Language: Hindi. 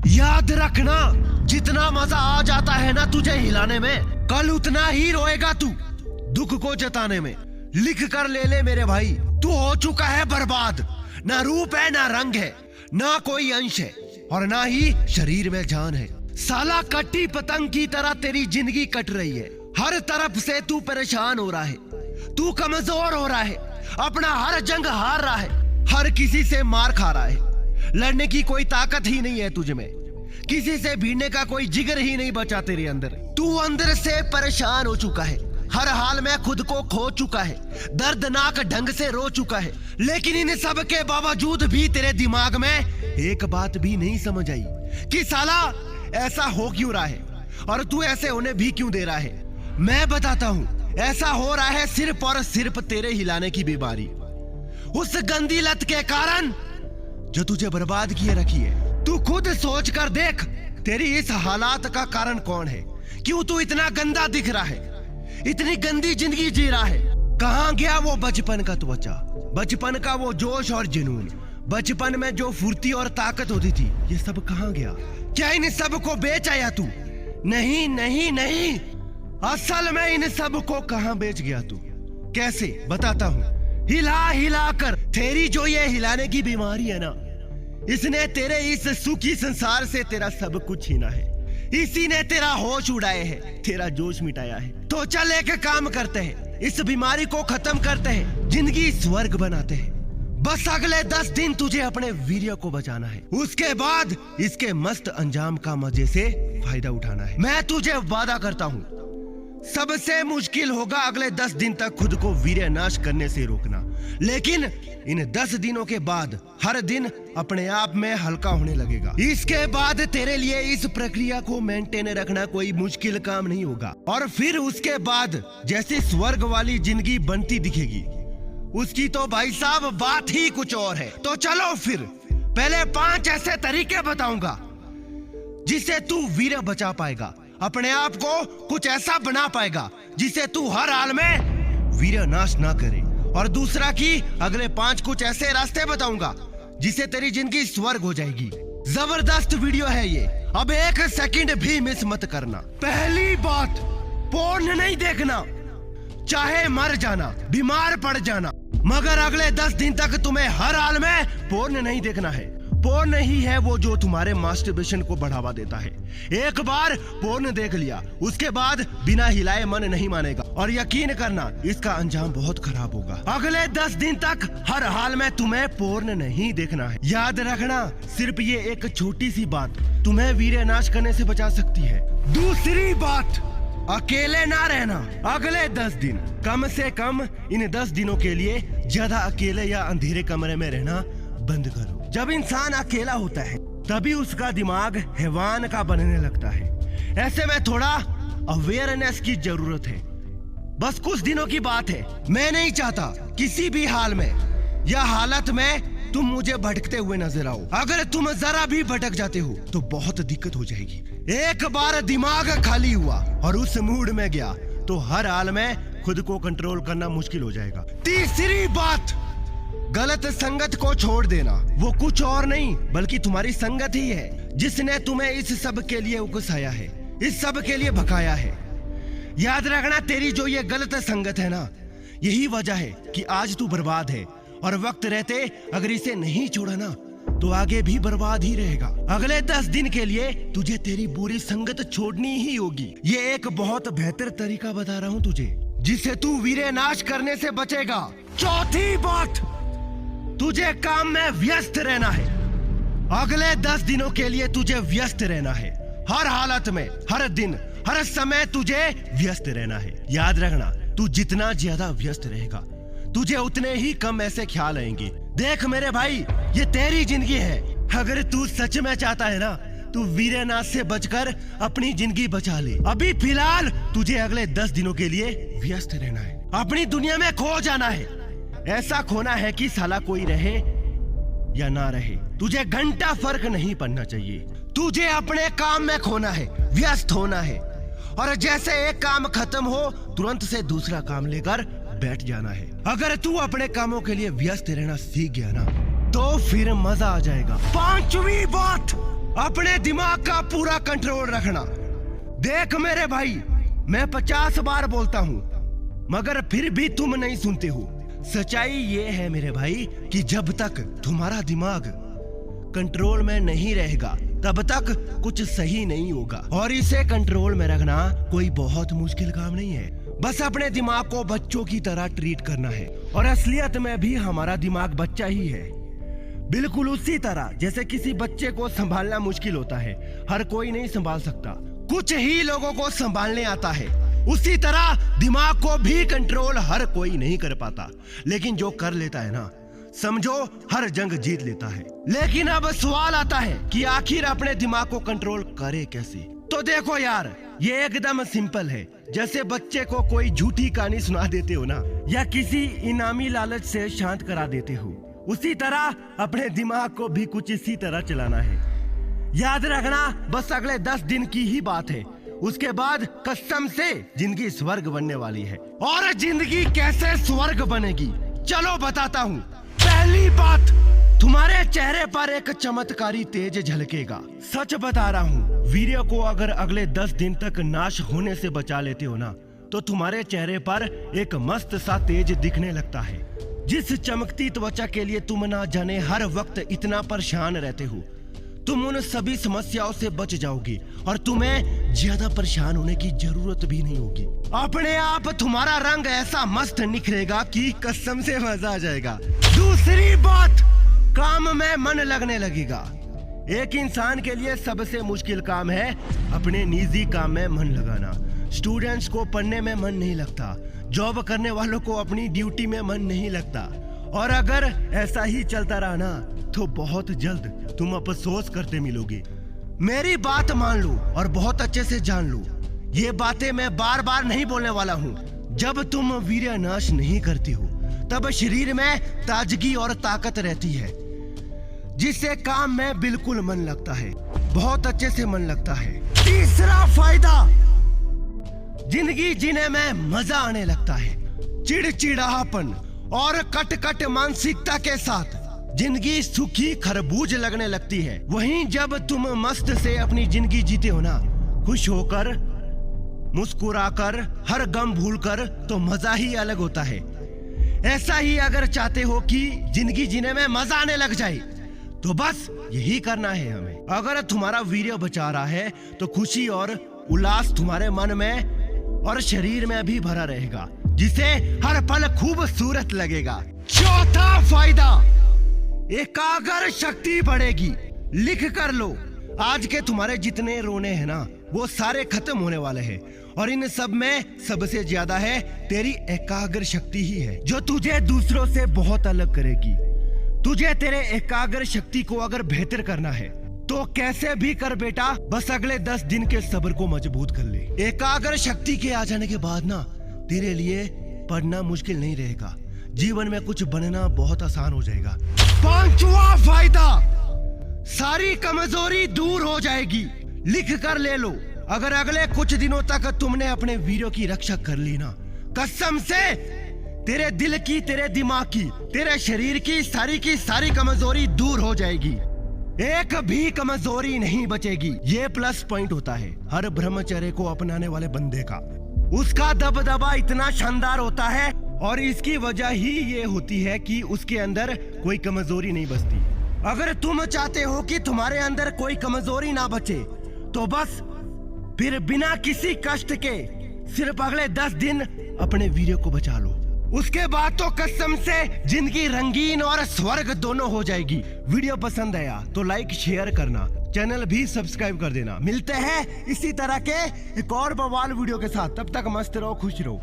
याद रखना, जितना मजा आ जाता है ना तुझे हिलाने में, कल उतना ही रोएगा तू दुख को जताने में। लिख कर ले मेरे भाई, तू हो चुका है बर्बाद। ना रूप है, ना रंग है, ना कोई अंश है, और ना ही शरीर में जान है। साला कटी पतंग की तरह तेरी जिंदगी कट रही है। हर तरफ से तू परेशान हो रहा है, तू कमजोर हो रहा है, अपना हर जंग हार रहा है, हर किसी से मार खा रहा है। लड़ने की कोई ताकत ही नहीं है तुझ में, किसी से भिड़ने का कोई जिगर ही नहीं बचा तेरे अंदर। तू अंदर से परेशान हो चुका है, हर हाल में खुद को खो चुका है, दर्दनाक ढंग से रो चुका है। लेकिन इन सब के बावजूद भी तेरे दिमाग में एक बात भी नहीं समझ आई कि साला ऐसा हो क्यों रहा है और तू ऐसे होने भी क्यों दे रहा है। मैं बताता हूँ, ऐसा हो रहा है सिर्फ और सिर्फ तेरे हिलाने की बीमारी, उस गंदी लत के कारण जो तुझे बर्बाद किए रखी है। तू खुद सोच कर देख, तेरी इस हालात का कारण कौन है? क्यों तू इतना गंदा दिख रहा है, इतनी गंदी जिंदगी जी रहा है? कहाँ गया वो बचपन का त्वचा, बचपन का वो जोश और जुनून, बचपन में जो फुर्ती और ताकत होती थी, ये सब कहाँ गया? क्या इन सब को बेच आया तू? नहीं नहीं नहीं, असल में इन सब को कहाँ बेच गया तू? कैसे बताता हूँ। हिला हिला कर, तेरी जो ये हिलाने की बीमारी है ना, इसने तेरे इस सुखी संसार से तेरा सब कुछ छीना है। इसी ने तेरा होश उड़ाए है, तेरा जोश मिटाया है। तो चल एक काम करते हैं, इस बीमारी को खत्म करते हैं, जिंदगी स्वर्ग बनाते हैं। बस अगले 10 दिन तुझे अपने वीर्य को बचाना है, उसके बाद इसके मस्त अंजाम का मजे से फायदा उठाना है। मैं तुझे वादा करता हूँ, सबसे मुश्किल होगा अगले 10 दिन तक खुद को वीर्य नाश करने से रोकना, लेकिन इन 10 दिनों के बाद हर दिन अपने आप में हल्का होने लगेगा। इसके बाद तेरे लिए इस प्रक्रिया को मेंटेन रखना कोई मुश्किल काम नहीं होगा, और फिर उसके बाद जैसी स्वर्ग वाली जिंदगी बनती दिखेगी, उसकी तो भाई साहब बात ही कुछ और है। तो चलो फिर पहले 5 ऐसे तरीके बताऊंगा जिससे तू वीर्य बचा पाएगा, अपने आप को कुछ ऐसा बना पाएगा जिसे तू हर हाल में वीर्य नाश ना करे। और दूसरा कि अगले 5 कुछ ऐसे रास्ते बताऊंगा जिससे तेरी जिंदगी स्वर्ग हो जाएगी। जबरदस्त वीडियो है ये, अब 1 सेकंड भी मिस मत करना। पहली बात, पोर्न नहीं देखना, चाहे मर जाना, बीमार पड़ जाना, मगर अगले 10 दिन तक तुम्हें हर हाल में पोर्न नहीं देखना है। पोर्न ही है वो जो तुम्हारे मास्टरबेशन को बढ़ावा देता है। एक बार पोर्न देख लिया, उसके बाद बिना हिलाए मन नहीं मानेगा, और यकीन करना इसका अंजाम बहुत खराब होगा। अगले 10 दिन तक हर हाल में तुम्हें पोर्न नहीं देखना है। याद रखना, सिर्फ ये एक छोटी सी बात तुम्हें वीर्य नाश करने से बचा सकती है। दूसरी बात, अकेले ना रहना। अगले 10 दिन कम से कम इन 10 दिनों के लिए ज्यादा अकेले या अंधेरे कमरे में रहना बंद करो। जब इंसान अकेला होता है तभी उसका दिमाग हैवान का बनने लगता है। ऐसे में थोड़ा अवेयरनेस की जरूरत है। बस कुछ दिनों की बात है, मैं नहीं चाहता किसी भी हाल में या हालत में तुम मुझे भटकते हुए नजर आओ। अगर तुम जरा भी भटक जाते हो तो बहुत दिक्कत हो जाएगी। एक बार दिमाग खाली हुआ और उस मूड में गया तो हर हाल में खुद को कंट्रोल करना मुश्किल हो जाएगा। तीसरी बात, गलत संगत को छोड़ देना। वो कुछ और नहीं बल्कि तुम्हारी संगत ही है जिसने तुम्हें इस सब के लिए उकसाया है, इस सब के लिए भकाया है। याद रखना, तेरी जो ये गलत संगत है ना, यही वजह है कि आज तू बर्बाद है, और वक्त रहते अगर इसे नहीं छोड़ा ना तो आगे भी बर्बाद ही रहेगा। अगले 10 दिन के लिए तुझे तेरी बुरी संगत छोड़नी ही होगी। ये एक बहुत बेहतर तरीका बता रहा हूँ तुझे, जिससे तू वीर्य नाश करने से बचेगा। चौथी बात, तुझे काम में व्यस्त रहना है। अगले 10 दिनों के लिए तुझे व्यस्त रहना है, हर हालत में, हर दिन, हर समय तुझे व्यस्त रहना है। याद रखना, तू जितना ज्यादा व्यस्त रहेगा तुझे उतने ही कम ऐसे ख्याल आएंगे। देख मेरे भाई, ये तेरी जिंदगी है। अगर तू सच में चाहता है ना, तू वीर्य नाश से बचकर अपनी जिंदगी बचा ले। अभी फिलहाल तुझे अगले 10 दिनों के लिए व्यस्त रहना है, अपनी दुनिया में खो जाना है। ऐसा खोना है कि साला कोई रहे या ना रहे, तुझे घंटा फर्क नहीं पड़ना चाहिए। तुझे अपने काम में खोना है, व्यस्त होना है, और जैसे एक काम खत्म हो तुरंत से दूसरा काम लेकर बैठ जाना है। अगर तू अपने कामों के लिए व्यस्त रहना सीख गया ना तो फिर मजा आ जाएगा। 5वीं बात, अपने दिमाग का पूरा कंट्रोल रखना। देख मेरे भाई, मैं 50 बार बोलता हूँ मगर फिर भी तुम नहीं सुनते हो। सच्चाई ये है मेरे भाई कि जब तक तुम्हारा दिमाग कंट्रोल में नहीं रहेगा तब तक कुछ सही नहीं होगा। और इसे कंट्रोल में रखना कोई बहुत मुश्किल काम नहीं है। बस अपने दिमाग को बच्चों की तरह ट्रीट करना है। और असलियत में भी हमारा दिमाग बच्चा ही है, बिल्कुल उसी तरह जैसे किसी बच्चे को संभालना मुश्किल होता है, हर कोई नहीं संभाल सकता, कुछ ही लोगों को संभालने आता है। उसी तरह दिमाग को भी कंट्रोल हर कोई नहीं कर पाता, लेकिन जो कर लेता है ना, समझो हर जंग जीत लेता है। लेकिन अब सवाल आता है कि आखिर अपने दिमाग को कंट्रोल करे कैसे? तो देखो यार, ये एकदम सिंपल है। जैसे बच्चे को कोई झूठी कहानी सुना देते हो ना, या किसी इनामी लालच से शांत करा देते हो, उसी तरह अपने दिमाग को भी कुछ इसी तरह चलाना है। याद रखना, बस अगले 10 दिन की ही बात है, उसके बाद कसम से जिंदगी स्वर्ग बनने वाली है। और जिंदगी कैसे स्वर्ग बनेगी, चलो बताता हूँ। पहली बात, तुम्हारे चेहरे पर एक चमत्कारी तेज झलकेगा। सच बता रहा हूँ, वीर्य को अगर अगले 10 दिन तक नाश होने से बचा लेते हो ना, तो तुम्हारे चेहरे पर एक मस्त सा तेज दिखने लगता है। जिस चमकती त्वचा के लिए तुम ना जाने हर वक्त इतना परेशान रहते हो, तुम उन सभी समस्याओं से बच जाओगी और तुम्हें ज्यादा परेशान होने की जरूरत भी नहीं होगी। अपने आप तुम्हारा रंग ऐसा मस्त निखरेगा कि कसम से मजा आ जाएगा। दूसरी बात, काम में मन लगने लगेगा। एक इंसान के लिए सबसे मुश्किल काम है अपने निजी काम में मन लगाना। स्टूडेंट्स को पढ़ने में मन नहीं लगता, जॉब करने वालों को अपनी ड्यूटी में मन नहीं लगता। और अगर ऐसा ही चलता रहा ना, तो बहुत जल्द तुम अफसोस करते मिलोगे। मेरी बात मान लो और बहुत अच्छे से जान लो, ये बातें मैं बार बार नहीं बोलने वाला हूँ। जब तुम वीर्य नाश नहीं करती हो, तब शरीर में ताजगी और ताकत रहती है, जिससे काम में बिल्कुल मन लगता है, बहुत अच्छे से मन लगता है। तीसरा फायदा, जिंदगी जीने में मजा आने लगता है। चिड़चिड़ापन और कट मानसिकता के साथ जिंदगी सूखी खरबूज लगने लगती है। वहीं जब तुम मस्त से अपनी जिंदगी जीते हो ना, खुश होकर, मुस्कुराकर, हर गम भूलकर, तो मजा ही अलग होता है। ऐसा ही अगर चाहते हो कि जिंदगी जीने में मजा आने लग जाए, तो बस यही करना है हमें। अगर तुम्हारा वीर्य बचा रहा है, तो खुशी और उल्लास तुम्हारे मन में और शरीर में भी भरा रहेगा, जिसे हर पल खूबसूरत लगेगा। चौथा फायदा, एकाग्र शक्ति बढ़ेगी। लिख कर लो, आज के तुम्हारे जितने रोने हैं ना, वो सारे खत्म होने वाले हैं। और इन सब में सबसे ज्यादा है तेरी एकाग्र शक्ति ही है, जो तुझे दूसरों से बहुत अलग करेगी। तुझे तेरे एकाग्र शक्ति को अगर बेहतर करना है, तो कैसे भी कर बेटा, बस अगले 10 दिन के सब्र को मजबूत कर ले। एकाग्र शक्ति के आ जाने के बाद ना, तेरे लिए पढ़ना मुश्किल नहीं रहेगा, जीवन में कुछ बनना बहुत आसान हो जाएगा। पांचवा फायदा, सारी कमजोरी दूर हो जाएगी। लिख कर ले लो, अगर अगले कुछ दिनों तक तुमने अपने वीरों की रक्षा कर ली ना, कसम से तेरे दिल की, तेरे दिमाग की, तेरे शरीर की सारी कमजोरी दूर हो जाएगी। एक भी कमजोरी नहीं बचेगी। ये प्लस पॉइंट होता है हर ब्रह्मचर्य को अपनाने वाले बंदे का। उसका दबदबा इतना शानदार होता है, और इसकी वजह ही ये होती है कि उसके अंदर कोई कमजोरी नहीं बचती। अगर तुम चाहते हो कि तुम्हारे अंदर कोई कमजोरी ना बचे, तो बस फिर बिना किसी कष्ट के सिर्फ अगले 10 दिन अपने वीर्य को बचा लो। उसके बाद तो कसम से जिंदगी रंगीन और स्वर्ग दोनों हो जाएगी। वीडियो पसंद आया तो लाइक शेयर करना, चैनल भी सब्सक्राइब कर देना। मिलते हैं इसी तरह के एक और बवाल वीडियो के साथ, तब तक मस्त रहो, खुश रहो।